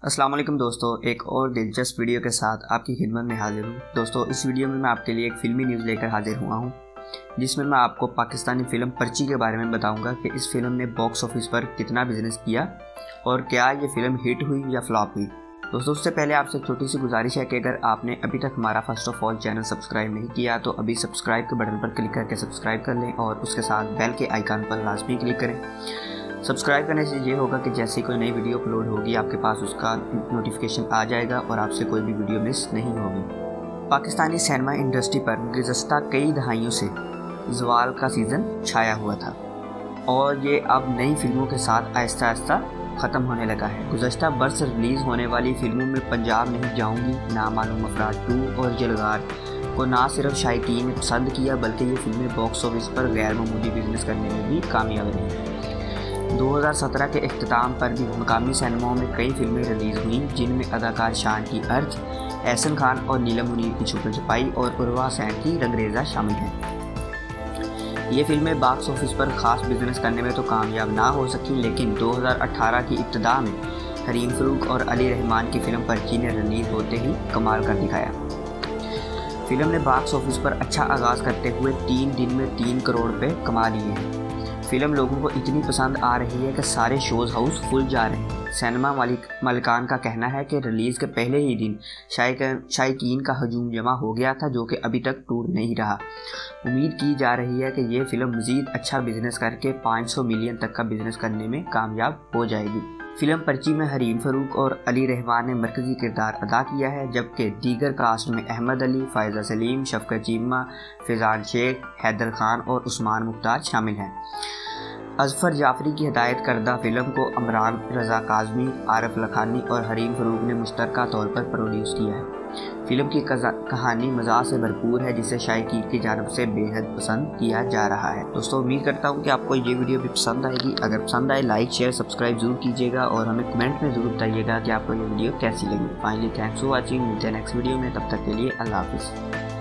अस्सलाम वालेकुम दोस्तों, एक और दिलचस्प वीडियो के साथ आपकी खिदमत में हाजिर हूँ। दोस्तों, इस वीडियो में मैं आपके लिए एक फ़िल्मी न्यूज़ लेकर हाजिर हुआ हूँ, जिसमें मैं आपको पाकिस्तानी फ़िल्म पर्ची के बारे में बताऊँगा कि इस फिल्म ने बॉक्स ऑफिस पर कितना बिजनेस किया और क्या ये फ़िल्म हिट हुई या फ्लॉप हुई। दोस्तों, उससे पहले आपसे एक छोटी सी गुजारिश है कि अगर आपने अभी तक हमारा first of all channel subscribe नहीं किया तो अभी सब्सक्राइब के बटन पर क्लिक करके सब्सक्राइब कर लें और उसके साथ बेल के आइकन पर लाजमी क्लिक करें। सब्सक्राइब करने से ये होगा कि जैसे ही कोई नई वीडियो अपलोड होगी आपके पास उसका नोटिफिकेशन आ जाएगा और आपसे कोई भी वीडियो मिस नहीं होगी। पाकिस्तानी सिनेमा इंडस्ट्री पर गुज़श्ता कई दहाइयों से ज़वाल का सीज़न छाया हुआ था और ये अब नई फिल्मों के साथ आहिस्ता आहिस्ता ख़त्म होने लगा है। गुज़श्ता बरस रिलीज़ होने वाली फिल्मों में पंजाब नहीं जाऊँगी, नामालूम अफराद 2 और जलगार को ना सिर्फ शायकीन ने पसंद किया बल्कि ये फिल्में बॉक्स ऑफिस पर गैर मामूली बिजनेस करने में भी कामयाब रहीं। 2017 के इख्तिताम पर भी मकामी सिनेमाओं में कई फिल्में रिलीज़ हुईं, जिनमें अदाकार शान की अर्ज, एहसन खान और नीलम मुनीर की छुपन छुपाई और उर्वा सैन की रंगरेज़ा शामिल हैं। ये फिल्में बॉक्स ऑफिस पर ख़ास बिजनेस करने में तो कामयाब ना हो सकी, लेकिन 2018 की इब्तिदा में हरीम फरूक और अली रहमान की फिल्म पर्ची ने रिलीज़ होते ही कमाल कर दिखाया। फिल्म ने बॉक्स ऑफिस पर अच्छा आगाज़ करते हुए 3 दिन में 3 करोड़ रुपये कमा लिए हैं। फिल्म लोगों को इतनी पसंद आ रही है कि सारे शोज़ हाउस फुल जा रहे हैं। सिनेमा मालिकान का कहना है कि रिलीज़ के पहले ही दिन शायकीन का हजूम जमा हो गया था, जो कि अभी तक टूट नहीं रहा। उम्मीद की जा रही है कि ये फिल्म मज़ीद अच्छा बिजनेस करके 500 मिलियन तक का बिजनेस करने में कामयाब हो जाएगी। फिल्म पर्ची में हरीम फरूक और अली रहमान ने मरकज़ी किरदार अदा किया है, जबकि दीगर कास्ट में अहमद अली, फ़ायज़ा सलीम, शफ़क़त चीमा, फैज़ान शेख, हैदर खान और उस्मान मुख्तार शामिल हैं। अज़फ़र जाफ़री की हिदायत करदा फिल्म को अमरान रज़ा काज़मी, आरिफ लखानी और हरीम फरूक ने मुश्तरका तौर पर प्रोड्यूस किया है। फिल्म की कहानी मज़ाक़ से भरपूर है, जिसे शायकीन की जानिब से बेहद पसंद किया जा रहा है। दोस्तों, उम्मीद करता हूँ कि आपको ये वीडियो भी पसंद आएगी। अगर पसंद आए लाइक शेयर सब्सक्राइब ज़रूर कीजिएगा और हमें कमेंट में ज़रूर बताइएगा कि आपको ये वीडियो कैसी लगी। Finally thanks for watching. मिलते हैं नेक्स्ट वीडियो में, तब तक के लिए अल्लाह हाफ़िज़।